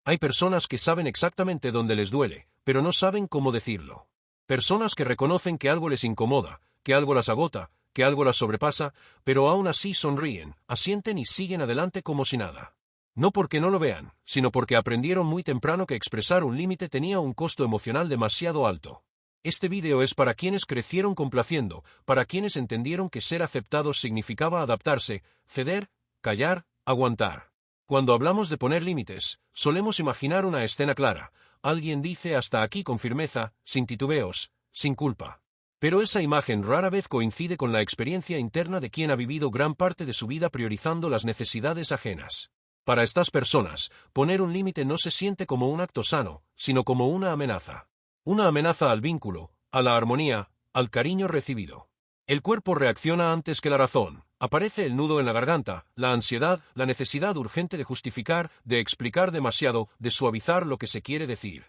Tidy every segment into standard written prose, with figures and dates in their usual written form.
Hay personas que saben exactamente dónde les duele, pero no saben cómo decirlo. Personas que reconocen que algo les incomoda, que algo las agota, que algo las sobrepasa, pero aún así sonríen, asienten y siguen adelante como si nada. No porque no lo vean, sino porque aprendieron muy temprano que expresar un límite tenía un costo emocional demasiado alto. Este vídeo es para quienes crecieron complaciendo, para quienes entendieron que ser aceptados significaba adaptarse, ceder, callar, aguantar. Cuando hablamos de poner límites, solemos imaginar una escena clara. Alguien dice hasta aquí con firmeza, sin titubeos, sin culpa. Pero esa imagen rara vez coincide con la experiencia interna de quien ha vivido gran parte de su vida priorizando las necesidades ajenas. Para estas personas, poner un límite no se siente como un acto sano, sino como una amenaza. Una amenaza al vínculo, a la armonía, al cariño recibido. El cuerpo reacciona antes que la razón. Aparece el nudo en la garganta, la ansiedad, la necesidad urgente de justificar, de explicar demasiado, de suavizar lo que se quiere decir.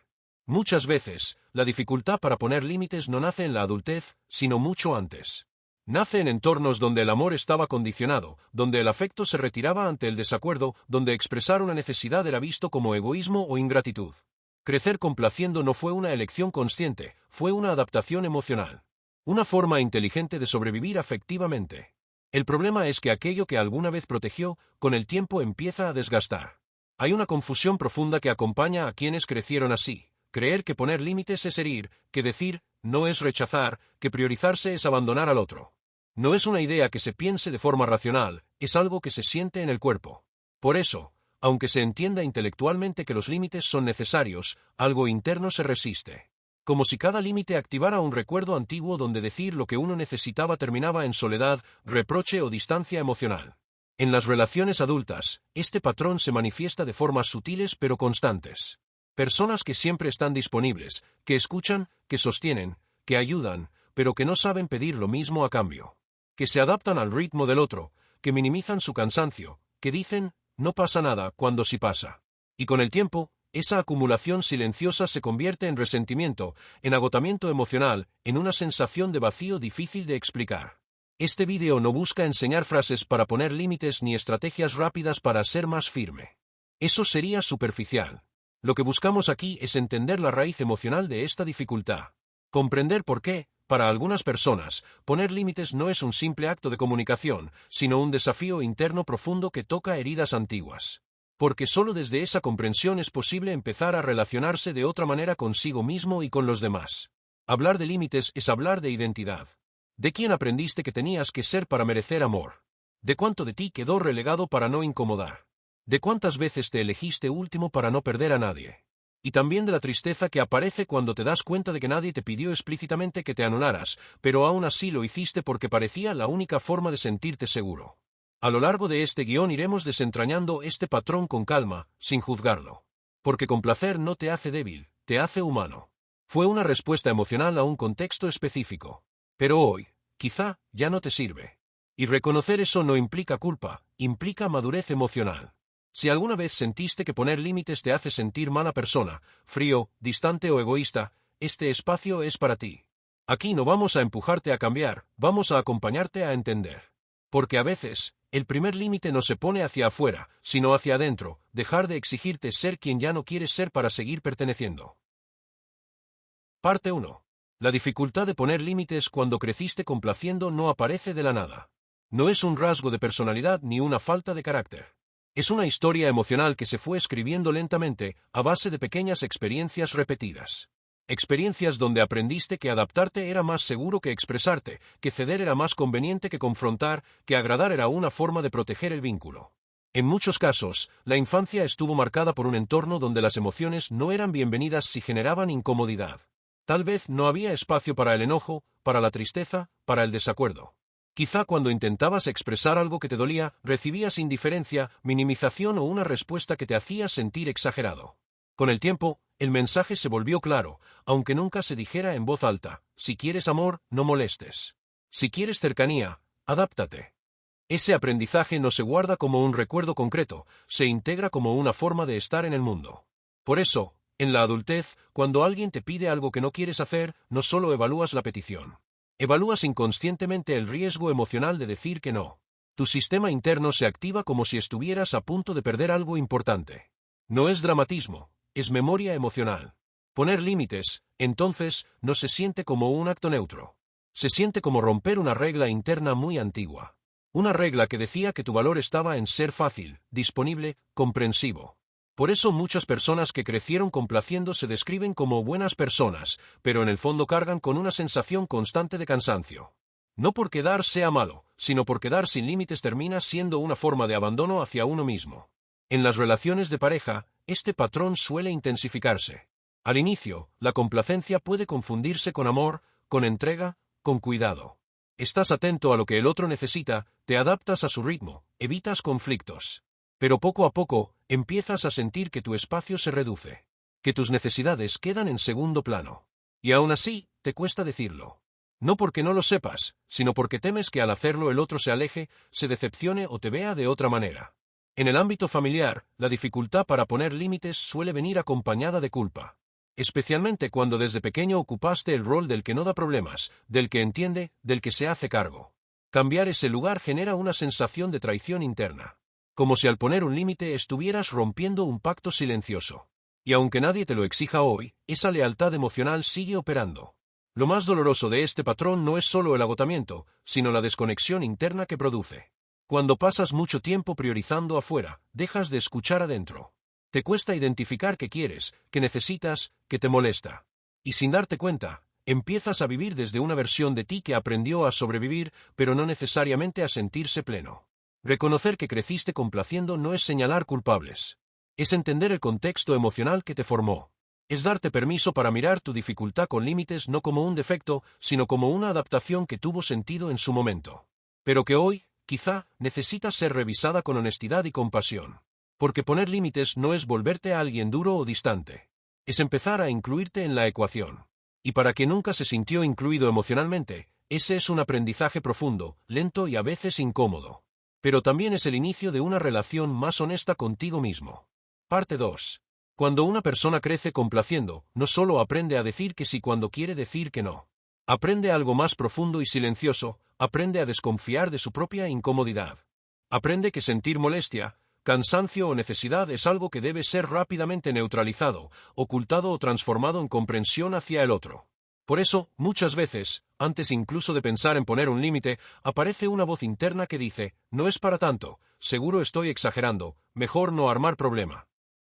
Muchas veces, la dificultad para poner límites no nace en la adultez, sino mucho antes. Nace en entornos donde el amor estaba condicionado, donde el afecto se retiraba ante el desacuerdo, donde expresar una necesidad era visto como egoísmo o ingratitud. Crecer complaciendo no fue una elección consciente, fue una adaptación emocional. Una forma inteligente de sobrevivir afectivamente. El problema es que aquello que alguna vez protegió, con el tiempo empieza a desgastar. Hay una confusión profunda que acompaña a quienes crecieron así. Creer que poner límites es herir, que decir no es rechazar, que priorizarse es abandonar al otro. No es una idea que se piense de forma racional, es algo que se siente en el cuerpo. Por eso, aunque se entienda intelectualmente que los límites son necesarios, algo interno se resiste. Como si cada límite activara un recuerdo antiguo donde decir lo que uno necesitaba terminaba en soledad, reproche o distancia emocional. En las relaciones adultas, este patrón se manifiesta de formas sutiles pero constantes. Personas que siempre están disponibles, que escuchan, que sostienen, que ayudan, pero que no saben pedir lo mismo a cambio. Que se adaptan al ritmo del otro, que minimizan su cansancio, que dicen, no pasa nada, cuando sí pasa. Y con el tiempo, esa acumulación silenciosa se convierte en resentimiento, en agotamiento emocional, en una sensación de vacío difícil de explicar. Este vídeo no busca enseñar frases para poner límites ni estrategias rápidas para ser más firme. Eso sería superficial. Lo que buscamos aquí es entender la raíz emocional de esta dificultad. Comprender por qué, para algunas personas, poner límites no es un simple acto de comunicación, sino un desafío interno profundo que toca heridas antiguas. Porque solo desde esa comprensión es posible empezar a relacionarse de otra manera consigo mismo y con los demás. Hablar de límites es hablar de identidad. ¿De quién aprendiste que tenías que ser para merecer amor? ¿De cuánto de ti quedó relegado para no incomodar? ¿De cuántas veces te elegiste último para no perder a nadie? Y también de la tristeza que aparece cuando te das cuenta de que nadie te pidió explícitamente que te anularas, pero aún así lo hiciste porque parecía la única forma de sentirte seguro. A lo largo de este guión iremos desentrañando este patrón con calma, sin juzgarlo. Porque complacer no te hace débil, te hace humano. Fue una respuesta emocional a un contexto específico. Pero hoy, quizá, ya no te sirve. Y reconocer eso no implica culpa, implica madurez emocional. Si alguna vez sentiste que poner límites te hace sentir mala persona, frío, distante o egoísta, este espacio es para ti. Aquí no vamos a empujarte a cambiar, vamos a acompañarte a entender. Porque a veces, el primer límite no se pone hacia afuera, sino hacia adentro, dejar de exigirte ser quien ya no quieres ser para seguir perteneciendo. Parte 1. La dificultad de poner límites cuando creciste complaciendo no aparece de la nada. No es un rasgo de personalidad ni una falta de carácter. Es una historia emocional que se fue escribiendo lentamente, a base de pequeñas experiencias repetidas. Experiencias donde aprendiste que adaptarte era más seguro que expresarte, que ceder era más conveniente que confrontar, que agradar era una forma de proteger el vínculo. En muchos casos, la infancia estuvo marcada por un entorno donde las emociones no eran bienvenidas si generaban incomodidad. Tal vez no había espacio para el enojo, para la tristeza, para el desacuerdo. Quizá cuando intentabas expresar algo que te dolía, recibías indiferencia, minimización o una respuesta que te hacía sentir exagerado. Con el tiempo, el mensaje se volvió claro, aunque nunca se dijera en voz alta: si quieres amor, no molestes. Si quieres cercanía, adáptate. Ese aprendizaje no se guarda como un recuerdo concreto, se integra como una forma de estar en el mundo. Por eso, en la adultez, cuando alguien te pide algo que no quieres hacer, no solo evalúas la petición. Evalúas inconscientemente el riesgo emocional de decir que no. Tu sistema interno se activa como si estuvieras a punto de perder algo importante. No es dramatismo, es memoria emocional. Poner límites, entonces, no se siente como un acto neutro. Se siente como romper una regla interna muy antigua. Una regla que decía que tu valor estaba en ser fácil, disponible, comprensivo. Por eso muchas personas que crecieron complaciendo se describen como buenas personas, pero en el fondo cargan con una sensación constante de cansancio. No porque dar sea malo, sino porque dar sin límites termina siendo una forma de abandono hacia uno mismo. En las relaciones de pareja, este patrón suele intensificarse. Al inicio, la complacencia puede confundirse con amor, con entrega, con cuidado. Estás atento a lo que el otro necesita, te adaptas a su ritmo, evitas conflictos. Pero poco a poco, empiezas a sentir que tu espacio se reduce, que tus necesidades quedan en segundo plano. Y aún así, te cuesta decirlo. No porque no lo sepas, sino porque temes que al hacerlo el otro se aleje, se decepcione o te vea de otra manera. En el ámbito familiar, la dificultad para poner límites suele venir acompañada de culpa. Especialmente cuando desde pequeño ocupaste el rol del que no da problemas, del que entiende, del que se hace cargo. Cambiar ese lugar genera una sensación de traición interna. Como si al poner un límite estuvieras rompiendo un pacto silencioso. Y aunque nadie te lo exija hoy, esa lealtad emocional sigue operando. Lo más doloroso de este patrón no es solo el agotamiento, sino la desconexión interna que produce. Cuando pasas mucho tiempo priorizando afuera, dejas de escuchar adentro. Te cuesta identificar qué quieres, qué necesitas, qué te molesta. Y sin darte cuenta, empiezas a vivir desde una versión de ti que aprendió a sobrevivir, pero no necesariamente a sentirse pleno. Reconocer que creciste complaciendo no es señalar culpables. Es entender el contexto emocional que te formó. Es darte permiso para mirar tu dificultad con límites no como un defecto, sino como una adaptación que tuvo sentido en su momento. Pero que hoy, quizá, necesita ser revisada con honestidad y compasión. Porque poner límites no es volverte a alguien duro o distante. Es empezar a incluirte en la ecuación. Y para quien nunca se sintió incluido emocionalmente, ese es un aprendizaje profundo, lento y a veces incómodo. Pero también es el inicio de una relación más honesta contigo mismo. Parte 2. Cuando una persona crece complaciendo, no solo aprende a decir que sí cuando quiere decir que no. Aprende algo más profundo y silencioso, aprende a desconfiar de su propia incomodidad. Aprende que sentir molestia, cansancio o necesidad es algo que debe ser rápidamente neutralizado, ocultado o transformado en comprensión hacia el otro. Por eso, muchas veces, antes incluso de pensar en poner un límite, aparece una voz interna que dice, no es para tanto, seguro estoy exagerando, mejor no armar problema.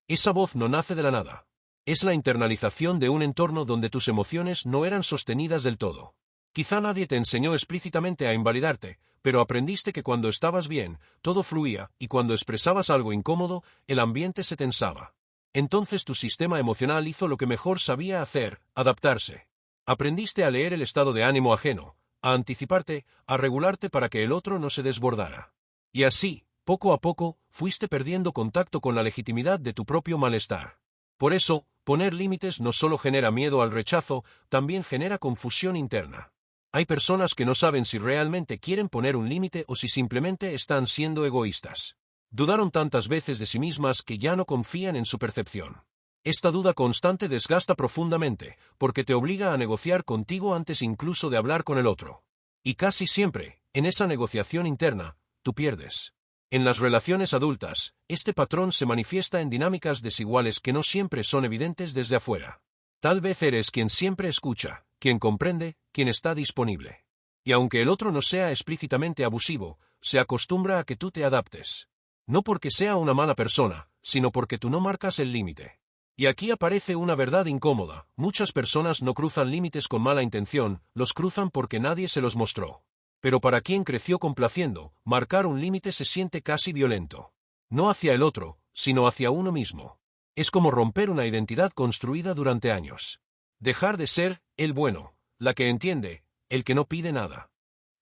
Esa voz no nace de la nada. Es la internalización de un entorno donde tus emociones no eran sostenidas del todo. Quizá nadie te enseñó explícitamente a invalidarte, pero aprendiste que cuando estabas bien, todo fluía, y cuando expresabas algo incómodo, el ambiente se tensaba. Entonces tu sistema emocional hizo lo que mejor sabía hacer, adaptarse. Aprendiste a leer el estado de ánimo ajeno, a anticiparte, a regularte para que el otro no se desbordara. Y así, poco a poco, fuiste perdiendo contacto con la legitimidad de tu propio malestar. Por eso, poner límites no solo genera miedo al rechazo, también genera confusión interna. Hay personas que no saben si realmente quieren poner un límite o si simplemente están siendo egoístas. Dudaron tantas veces de sí mismas que ya no confían en su percepción. Esta duda constante desgasta profundamente, porque te obliga a negociar contigo antes incluso de hablar con el otro. Y casi siempre, en esa negociación interna, tú pierdes. En las relaciones adultas, este patrón se manifiesta en dinámicas desiguales que no siempre son evidentes desde afuera. Tal vez eres quien siempre escucha, quien comprende, quien está disponible. Y aunque el otro no sea explícitamente abusivo, se acostumbra a que tú te adaptes. No porque sea una mala persona, sino porque tú no marcas el límite. Y aquí aparece una verdad incómoda. Muchas personas no cruzan límites con mala intención, los cruzan porque nadie se los mostró. Pero para quien creció complaciendo, marcar un límite se siente casi violento. No hacia el otro, sino hacia uno mismo. Es como romper una identidad construida durante años. Dejar de ser el bueno, la que entiende, el que no pide nada.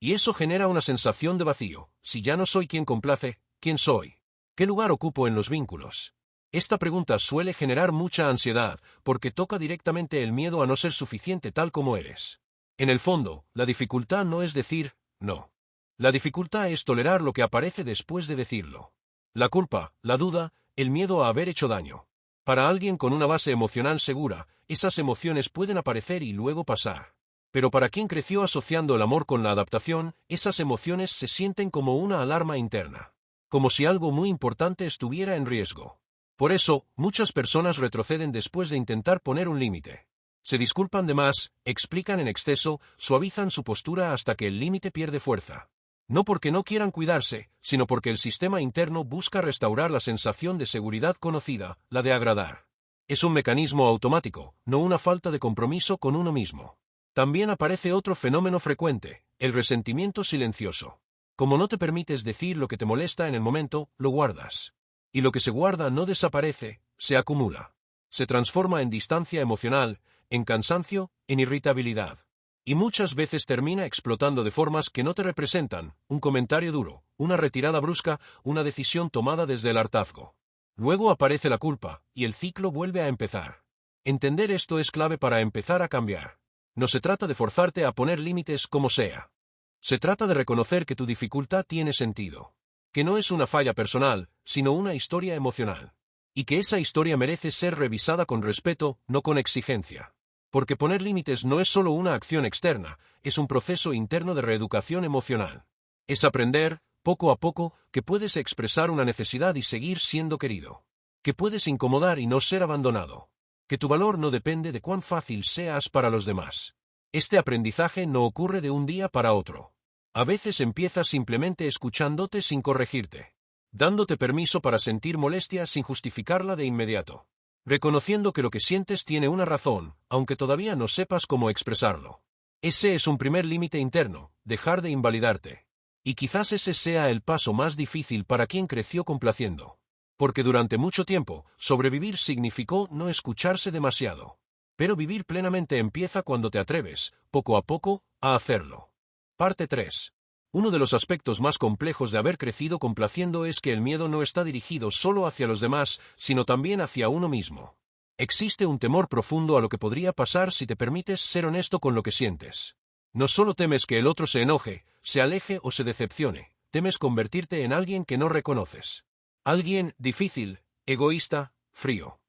Y eso genera una sensación de vacío. Si ya no soy quien complace, ¿quién soy? ¿Qué lugar ocupo en los vínculos? Esta pregunta suele generar mucha ansiedad, porque toca directamente el miedo a no ser suficiente tal como eres. En el fondo, la dificultad no es decir no. La dificultad es tolerar lo que aparece después de decirlo. La culpa, la duda, el miedo a haber hecho daño. Para alguien con una base emocional segura, esas emociones pueden aparecer y luego pasar. Pero para quien creció asociando el amor con la adaptación, esas emociones se sienten como una alarma interna. Como si algo muy importante estuviera en riesgo. Por eso, muchas personas retroceden después de intentar poner un límite. Se disculpan de más, explican en exceso, suavizan su postura hasta que el límite pierde fuerza. No porque no quieran cuidarse, sino porque el sistema interno busca restaurar la sensación de seguridad conocida, la de agradar. Es un mecanismo automático, no una falta de compromiso con uno mismo. También aparece otro fenómeno frecuente, el resentimiento silencioso. Como no te permites decir lo que te molesta en el momento, lo guardas. Y lo que se guarda no desaparece, se acumula. Se transforma en distancia emocional, en cansancio, en irritabilidad. Y muchas veces termina explotando de formas que no te representan, un comentario duro, una retirada brusca, una decisión tomada desde el hartazgo. Luego aparece la culpa, y el ciclo vuelve a empezar. Entender esto es clave para empezar a cambiar. No se trata de forzarte a poner límites como sea. Se trata de reconocer que tu dificultad tiene sentido. Que no es una falla personal, sino una historia emocional. Y que esa historia merece ser revisada con respeto, no con exigencia. Porque poner límites no es solo una acción externa, es un proceso interno de reeducación emocional. Es aprender, poco a poco, que puedes expresar una necesidad y seguir siendo querido. Que puedes incomodar y no ser abandonado. Que tu valor no depende de cuán fácil seas para los demás. Este aprendizaje no ocurre de un día para otro. A veces empiezas simplemente escuchándote sin corregirte. Dándote permiso para sentir molestia sin justificarla de inmediato. Reconociendo que lo que sientes tiene una razón, aunque todavía no sepas cómo expresarlo. Ese es un primer límite interno, dejar de invalidarte. Y quizás ese sea el paso más difícil para quien creció complaciendo. Porque durante mucho tiempo, sobrevivir significó no escucharse demasiado. Pero vivir plenamente empieza cuando te atreves, poco a poco, a hacerlo. Parte 3. Uno de los aspectos más complejos de haber crecido complaciendo es que el miedo no está dirigido solo hacia los demás, sino también hacia uno mismo. Existe un temor profundo a lo que podría pasar si te permites ser honesto con lo que sientes. No solo temes que el otro se enoje, se aleje o se decepcione, temes convertirte en alguien que no reconoces. Alguien difícil, egoísta, frío.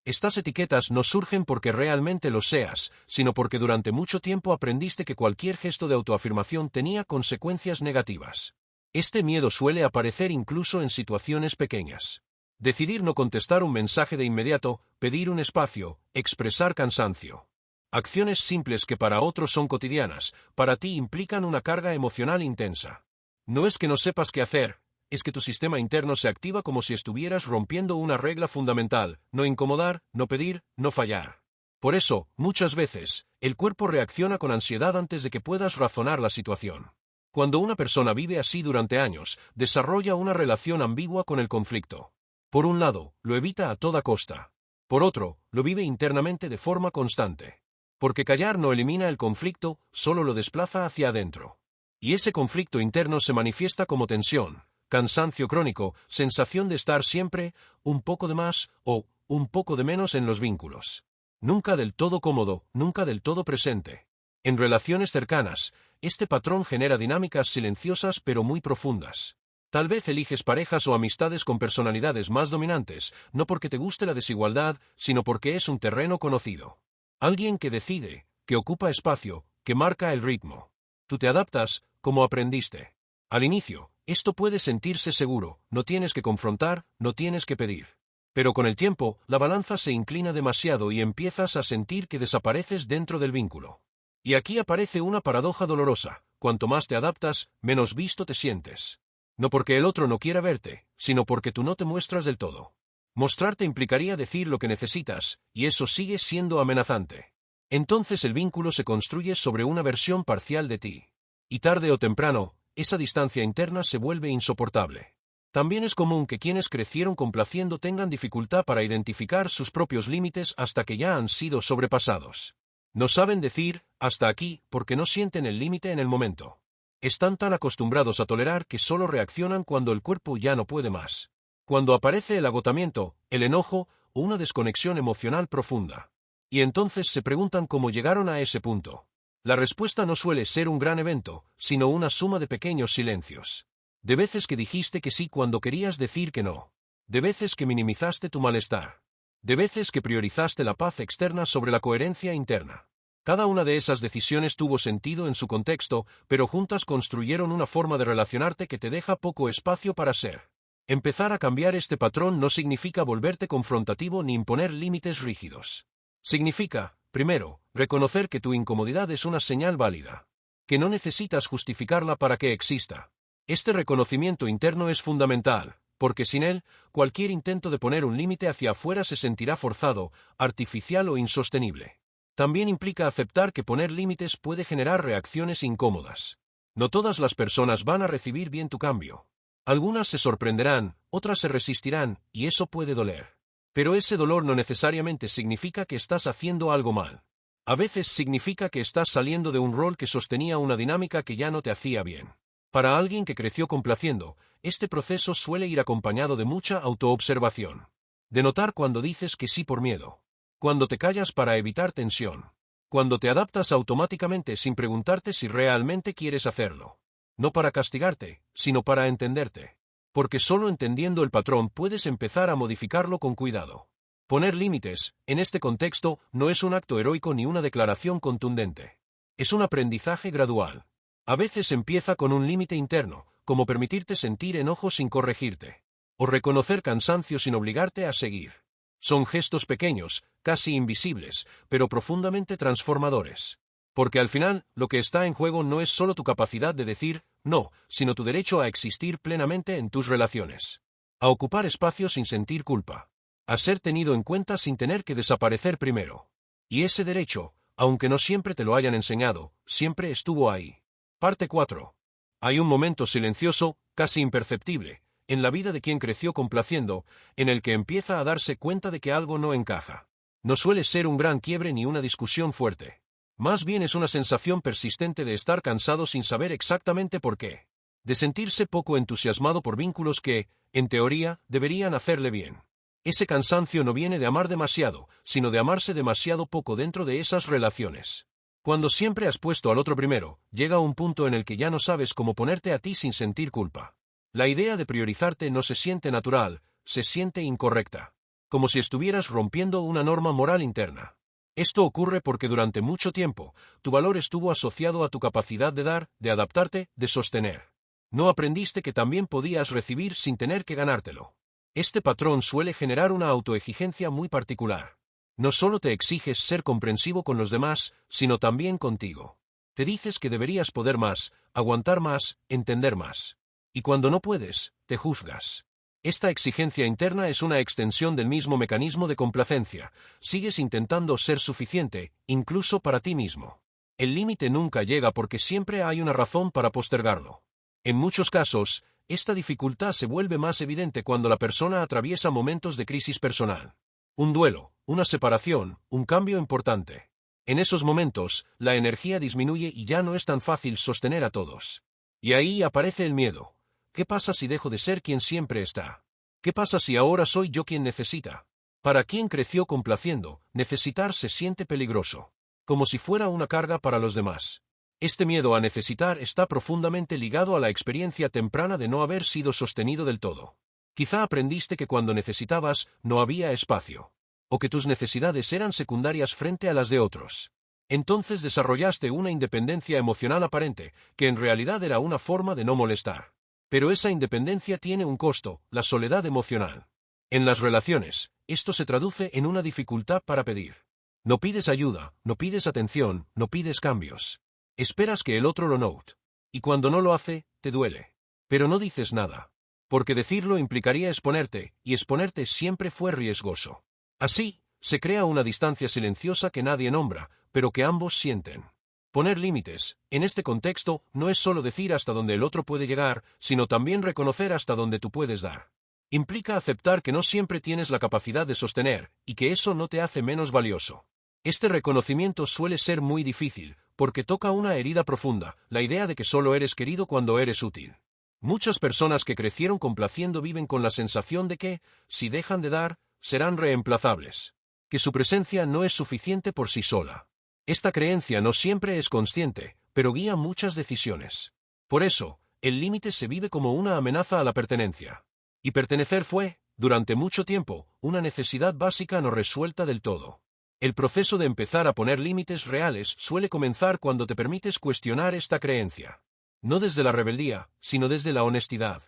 Estas etiquetas no surgen porque realmente lo seas, sino porque durante mucho tiempo aprendiste que cualquier gesto de autoafirmación tenía consecuencias negativas. Este miedo suele aparecer incluso en situaciones pequeñas. Decidir no contestar un mensaje de inmediato, pedir un espacio, expresar cansancio. Acciones simples que para otros son cotidianas, para ti implican una carga emocional intensa. No es que no sepas qué hacer, es que tu sistema interno se activa como si estuvieras rompiendo una regla fundamental, no incomodar, no pedir, no fallar. Por eso, muchas veces, el cuerpo reacciona con ansiedad antes de que puedas razonar la situación. Cuando una persona vive así durante años, desarrolla una relación ambigua con el conflicto. Por un lado, lo evita a toda costa. Por otro, lo vive internamente de forma constante. Porque callar no elimina el conflicto, solo lo desplaza hacia adentro. Y ese conflicto interno se manifiesta como tensión, cansancio crónico, sensación de estar siempre, un poco de más, o, un poco de menos en los vínculos. Nunca del todo cómodo, nunca del todo presente. En relaciones cercanas, este patrón genera dinámicas silenciosas pero muy profundas. Tal vez eliges parejas o amistades con personalidades más dominantes, no porque te guste la desigualdad, sino porque es un terreno conocido. Alguien que decide, que ocupa espacio, que marca el ritmo. Tú te adaptas, como aprendiste. Al inicio, esto puede sentirse seguro, no tienes que confrontar, no tienes que pedir. Pero con el tiempo, la balanza se inclina demasiado y empiezas a sentir que desapareces dentro del vínculo. Y aquí aparece una paradoja dolorosa, cuanto más te adaptas, menos visto te sientes. No porque el otro no quiera verte, sino porque tú no te muestras del todo. Mostrarte implicaría decir lo que necesitas, y eso sigue siendo amenazante. Entonces el vínculo se construye sobre una versión parcial de ti. Y tarde o temprano, esa distancia interna se vuelve insoportable. También es común que quienes crecieron complaciendo tengan dificultad para identificar sus propios límites hasta que ya han sido sobrepasados. No saben decir, hasta aquí, porque no sienten el límite en el momento. Están tan acostumbrados a tolerar que solo reaccionan cuando el cuerpo ya no puede más. Cuando aparece el agotamiento, el enojo, o una desconexión emocional profunda. Y entonces se preguntan cómo llegaron a ese punto. La respuesta no suele ser un gran evento, sino una suma de pequeños silencios. De veces que dijiste que sí cuando querías decir que no. De veces que minimizaste tu malestar. De veces que priorizaste la paz externa sobre la coherencia interna. Cada una de esas decisiones tuvo sentido en su contexto, pero juntas construyeron una forma de relacionarte que te deja poco espacio para ser. Empezar a cambiar este patrón no significa volverte confrontativo ni imponer límites rígidos. Significa, primero, reconocer que tu incomodidad es una señal válida, que no necesitas justificarla para que exista. Este reconocimiento interno es fundamental, porque sin él, cualquier intento de poner un límite hacia afuera se sentirá forzado, artificial o insostenible. También implica aceptar que poner límites puede generar reacciones incómodas. No todas las personas van a recibir bien tu cambio. Algunas se sorprenderán, otras se resistirán, y eso puede doler. Pero ese dolor no necesariamente significa que estás haciendo algo mal. A veces significa que estás saliendo de un rol que sostenía una dinámica que ya no te hacía bien. Para alguien que creció complaciendo, este proceso suele ir acompañado de mucha autoobservación. De notar cuando dices que sí por miedo. Cuando te callas para evitar tensión. Cuando te adaptas automáticamente sin preguntarte si realmente quieres hacerlo. No para castigarte, sino para entenderte. Porque solo entendiendo el patrón puedes empezar a modificarlo con cuidado. Poner límites, en este contexto, no es un acto heroico ni una declaración contundente. Es un aprendizaje gradual. A veces empieza con un límite interno, como permitirte sentir enojo sin corregirte. O reconocer cansancio sin obligarte a seguir. Son gestos pequeños, casi invisibles, pero profundamente transformadores. Porque al final, lo que está en juego no es solo tu capacidad de decir no, sino tu derecho a existir plenamente en tus relaciones. A ocupar espacio sin sentir culpa. A ser tenido en cuenta sin tener que desaparecer primero. Y ese derecho, aunque no siempre te lo hayan enseñado, siempre estuvo ahí. Parte 4. Hay un momento silencioso, casi imperceptible, en la vida de quien creció complaciendo, en el que empieza a darse cuenta de que algo no encaja. No suele ser un gran quiebre ni una discusión fuerte. Más bien es una sensación persistente de estar cansado sin saber exactamente por qué. De sentirse poco entusiasmado por vínculos que, en teoría, deberían hacerle bien. Ese cansancio no viene de amar demasiado, sino de amarse demasiado poco dentro de esas relaciones. Cuando siempre has puesto al otro primero, llega un punto en el que ya no sabes cómo ponerte a ti sin sentir culpa. La idea de priorizarte no se siente natural, se siente incorrecta. Como si estuvieras rompiendo una norma moral interna. Esto ocurre porque durante mucho tiempo, tu valor estuvo asociado a tu capacidad de dar, de adaptarte, de sostener. No aprendiste que también podías recibir sin tener que ganártelo. Este patrón suele generar una autoexigencia muy particular. No solo te exiges ser comprensivo con los demás, sino también contigo. Te dices que deberías poder más, aguantar más, entender más. Y cuando no puedes, te juzgas. Esta exigencia interna es una extensión del mismo mecanismo de complacencia. Sigues intentando ser suficiente, incluso para ti mismo. El límite nunca llega porque siempre hay una razón para postergarlo. En muchos casos, esta dificultad se vuelve más evidente cuando la persona atraviesa momentos de crisis personal. Un duelo, una separación, un cambio importante. En esos momentos, la energía disminuye y ya no es tan fácil sostener a todos. Y ahí aparece el miedo. ¿Qué pasa si dejo de ser quien siempre está? ¿Qué pasa si ahora soy yo quien necesita? Para quien creció complaciendo, necesitar se siente peligroso. Como si fuera una carga para los demás. Este miedo a necesitar está profundamente ligado a la experiencia temprana de no haber sido sostenido del todo. Quizá aprendiste que cuando necesitabas, no había espacio. O que tus necesidades eran secundarias frente a las de otros. Entonces desarrollaste una independencia emocional aparente, que en realidad era una forma de no molestar. Pero esa independencia tiene un costo, la soledad emocional. En las relaciones, esto se traduce en una dificultad para pedir. No pides ayuda, no pides atención, no pides cambios. Esperas que el otro lo note. Y cuando no lo hace, te duele. Pero no dices nada. Porque decirlo implicaría exponerte, y exponerte siempre fue riesgoso. Así, se crea una distancia silenciosa que nadie nombra, pero que ambos sienten. Poner límites, en este contexto, no es solo decir hasta dónde el otro puede llegar, sino también reconocer hasta dónde tú puedes dar. Implica aceptar que no siempre tienes la capacidad de sostener, y que eso no te hace menos valioso. Este reconocimiento suele ser muy difícil, porque toca una herida profunda, la idea de que solo eres querido cuando eres útil. Muchas personas que crecieron complaciendo viven con la sensación de que, si dejan de dar, serán reemplazables. Que su presencia no es suficiente por sí sola. Esta creencia no siempre es consciente, pero guía muchas decisiones. Por eso, el límite se vive como una amenaza a la pertenencia. Y pertenecer fue, durante mucho tiempo, una necesidad básica no resuelta del todo. El proceso de empezar a poner límites reales suele comenzar cuando te permites cuestionar esta creencia. No desde la rebeldía, sino desde la honestidad.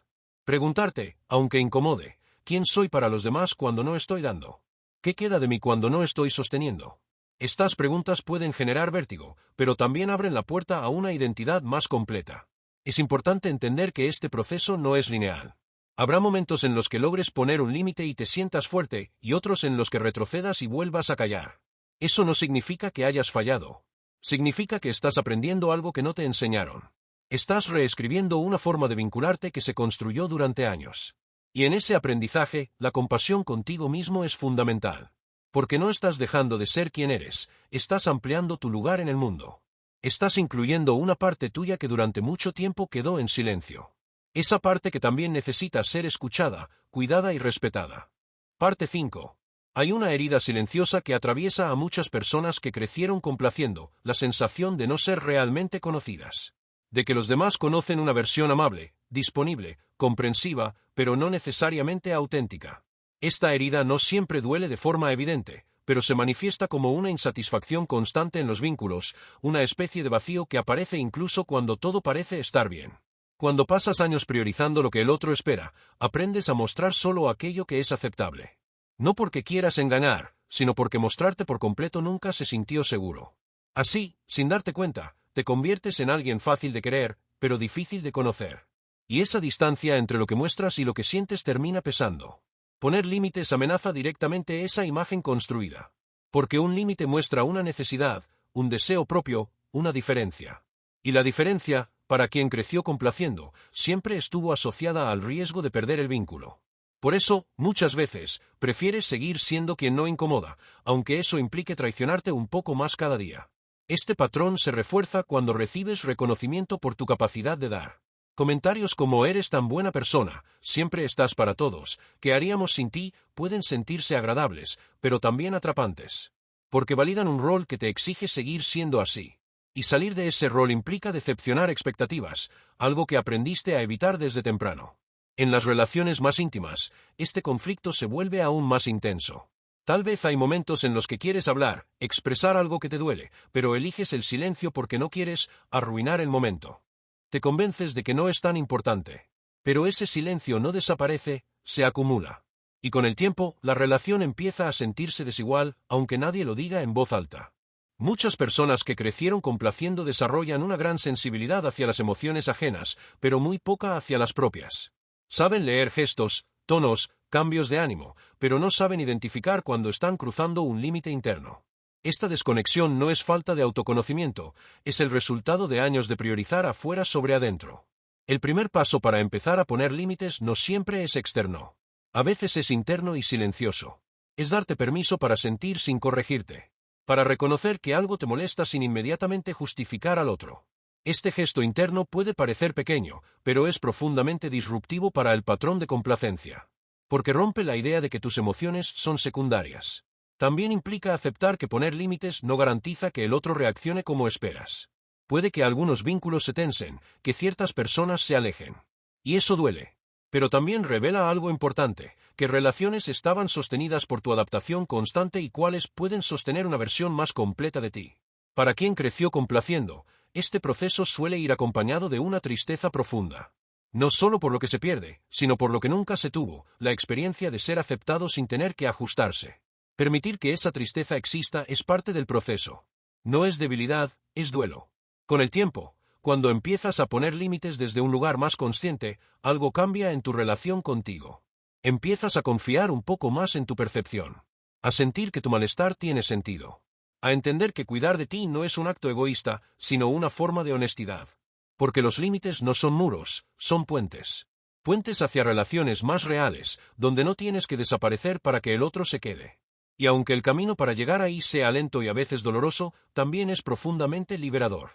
Preguntarte, aunque incomode, ¿quién soy para los demás cuando no estoy dando? ¿Qué queda de mí cuando no estoy sosteniendo? Estas preguntas pueden generar vértigo, pero también abren la puerta a una identidad más completa. Es importante entender que este proceso no es lineal. Habrá momentos en los que logres poner un límite y te sientas fuerte, y otros en los que retrocedas y vuelvas a callar. Eso no significa que hayas fallado. Significa que estás aprendiendo algo que no te enseñaron. Estás reescribiendo una forma de vincularte que se construyó durante años. Y en ese aprendizaje, la compasión contigo mismo es fundamental. Porque no estás dejando de ser quien eres, estás ampliando tu lugar en el mundo. Estás incluyendo una parte tuya que durante mucho tiempo quedó en silencio. Esa parte que también necesita ser escuchada, cuidada y respetada. Parte 5. Hay una herida silenciosa que atraviesa a muchas personas que crecieron complaciendo, la sensación de no ser realmente conocidas. De que los demás conocen una versión amable, disponible, comprensiva, pero no necesariamente auténtica. Esta herida no siempre duele de forma evidente, pero se manifiesta como una insatisfacción constante en los vínculos, una especie de vacío que aparece incluso cuando todo parece estar bien. Cuando pasas años priorizando lo que el otro espera, aprendes a mostrar solo aquello que es aceptable. No porque quieras engañar, sino porque mostrarte por completo nunca se sintió seguro. Así, sin darte cuenta, te conviertes en alguien fácil de querer, pero difícil de conocer. Y esa distancia entre lo que muestras y lo que sientes termina pesando. Poner límites amenaza directamente esa imagen construida. Porque un límite muestra una necesidad, un deseo propio, una diferencia. Y la diferencia, para quien creció complaciendo, siempre estuvo asociada al riesgo de perder el vínculo. Por eso, muchas veces, prefieres seguir siendo quien no incomoda, aunque eso implique traicionarte un poco más cada día. Este patrón se refuerza cuando recibes reconocimiento por tu capacidad de dar. Comentarios como eres tan buena persona, siempre estás para todos, ¿qué haríamos sin ti? Pueden sentirse agradables, pero también atrapantes. Porque validan un rol que te exige seguir siendo así. Y salir de ese rol implica decepcionar expectativas, algo que aprendiste a evitar desde temprano. En las relaciones más íntimas, este conflicto se vuelve aún más intenso. Tal vez hay momentos en los que quieres hablar, expresar algo que te duele, pero eliges el silencio porque no quieres arruinar el momento. Te convences de que no es tan importante. Pero ese silencio no desaparece, se acumula. Y con el tiempo, la relación empieza a sentirse desigual, aunque nadie lo diga en voz alta. Muchas personas que crecieron complaciendo desarrollan una gran sensibilidad hacia las emociones ajenas, pero muy poca hacia las propias. Saben leer gestos, tonos, cambios de ánimo, pero no saben identificar cuando están cruzando un límite interno. Esta desconexión no es falta de autoconocimiento, es el resultado de años de priorizar afuera sobre adentro. El primer paso para empezar a poner límites no siempre es externo. A veces es interno y silencioso. Es darte permiso para sentir sin corregirte. Para reconocer que algo te molesta sin inmediatamente justificar al otro. Este gesto interno puede parecer pequeño, pero es profundamente disruptivo para el patrón de complacencia. Porque rompe la idea de que tus emociones son secundarias. También implica aceptar que poner límites no garantiza que el otro reaccione como esperas. Puede que algunos vínculos se tensen, que ciertas personas se alejen. Y eso duele. Pero también revela algo importante, que relaciones estaban sostenidas por tu adaptación constante y cuáles pueden sostener una versión más completa de ti. Para quien creció complaciendo, este proceso suele ir acompañado de una tristeza profunda. No solo por lo que se pierde, sino por lo que nunca se tuvo, la experiencia de ser aceptado sin tener que ajustarse. Permitir que esa tristeza exista es parte del proceso. No es debilidad, es duelo. Con el tiempo, cuando empiezas a poner límites desde un lugar más consciente, algo cambia en tu relación contigo. Empiezas a confiar un poco más en tu percepción. A sentir que tu malestar tiene sentido. A entender que cuidar de ti no es un acto egoísta, sino una forma de honestidad. Porque los límites no son muros, son puentes. Puentes hacia relaciones más reales, donde no tienes que desaparecer para que el otro se quede. Y aunque el camino para llegar ahí sea lento y a veces doloroso, también es profundamente liberador.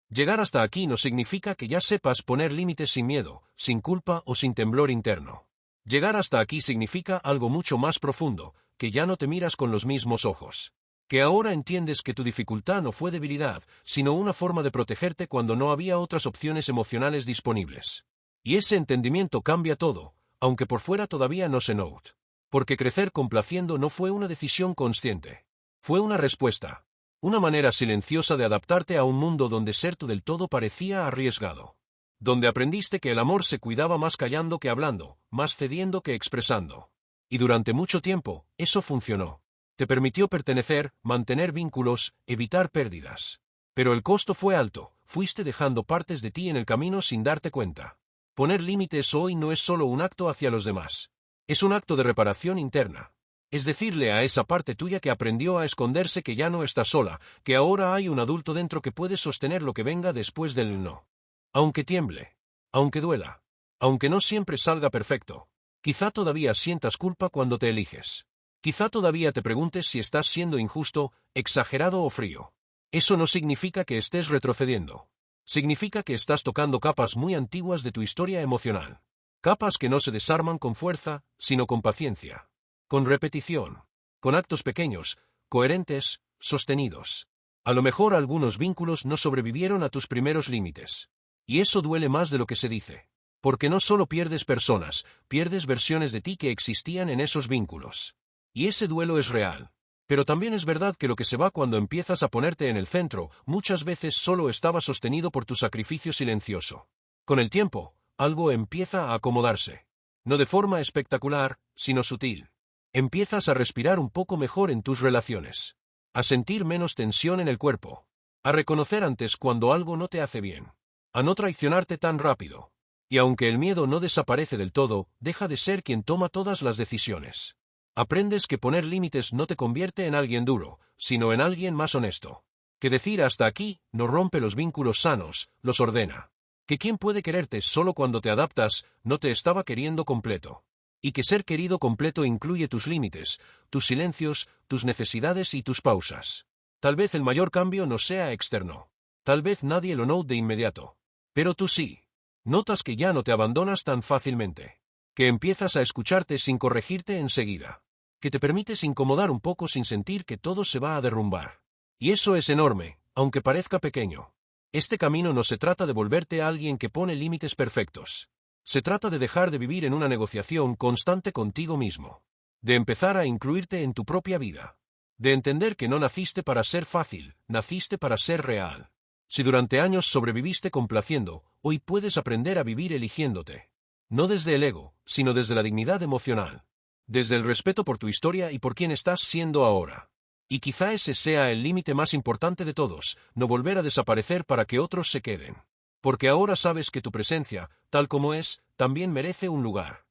Llegar hasta aquí no significa que ya sepas poner límites sin miedo, sin culpa o sin temblor interno. Llegar hasta aquí significa algo mucho más profundo, que ya no te miras con los mismos ojos. Que ahora entiendes que tu dificultad no fue debilidad, sino una forma de protegerte cuando no había otras opciones emocionales disponibles. Y ese entendimiento cambia todo, aunque por fuera todavía no se note. Porque crecer complaciendo no fue una decisión consciente. Fue una respuesta. Una manera silenciosa de adaptarte a un mundo donde ser tú del todo parecía arriesgado. donde aprendiste que el amor se cuidaba más callando que hablando, más cediendo que expresando. Y durante mucho tiempo, eso funcionó. Te permitió pertenecer, mantener vínculos, evitar pérdidas. Pero el costo fue alto, fuiste dejando partes de ti en el camino sin darte cuenta. Poner límites hoy no es solo un acto hacia los demás. Es un acto de reparación interna. Es decirle a esa parte tuya que aprendió a esconderse que ya no está sola, que ahora hay un adulto dentro que puede sostener lo que venga después del no. Aunque tiemble, aunque duela, aunque no siempre salga perfecto, quizá todavía sientas culpa cuando te eliges. Quizá todavía te preguntes si estás siendo injusto, exagerado o frío. Eso no significa que estés retrocediendo. Significa que estás tocando capas muy antiguas de tu historia emocional. Capas que no se desarman con fuerza, sino con paciencia. Con repetición. Con actos pequeños, coherentes, sostenidos. A lo mejor algunos vínculos no sobrevivieron a tus primeros límites. Y eso duele más de lo que se dice. Porque no solo pierdes personas, pierdes versiones de ti que existían en esos vínculos. Y ese duelo es real. Pero también es verdad que lo que se va cuando empiezas a ponerte en el centro, muchas veces solo estaba sostenido por tu sacrificio silencioso. Con el tiempo, algo empieza a acomodarse. No de forma espectacular, sino sutil. Empiezas a respirar un poco mejor en tus relaciones. A sentir menos tensión en el cuerpo. A reconocer antes cuando algo no te hace bien. A no traicionarte tan rápido. Y aunque el miedo no desaparece del todo, deja de ser quien toma todas las decisiones. Aprendes que poner límites no te convierte en alguien duro, sino en alguien más honesto. Que decir hasta aquí no rompe los vínculos sanos, los ordena. Que quien puede quererte solo cuando te adaptas, no te estaba queriendo completo. Y que ser querido completo incluye tus límites, tus silencios, tus necesidades y tus pausas. Tal vez el mayor cambio no sea externo. Tal vez nadie lo note de inmediato. Pero tú sí. Notas que ya no te abandonas tan fácilmente. Que empiezas a escucharte sin corregirte enseguida. Que te permites incomodar un poco sin sentir que todo se va a derrumbar. Y eso es enorme, aunque parezca pequeño. Este camino no se trata de volverte a alguien que pone límites perfectos. Se trata de dejar de vivir en una negociación constante contigo mismo. De empezar a incluirte en tu propia vida. De entender que no naciste para ser fácil, naciste para ser real. Si durante años sobreviviste complaciendo, hoy puedes aprender a vivir eligiéndote. No desde el ego, sino desde la dignidad emocional. Desde el respeto por tu historia y por quien estás siendo ahora. Y quizá ese sea el límite más importante de todos, no volver a desaparecer para que otros se queden. Porque ahora sabes que tu presencia, tal como es, también merece un lugar.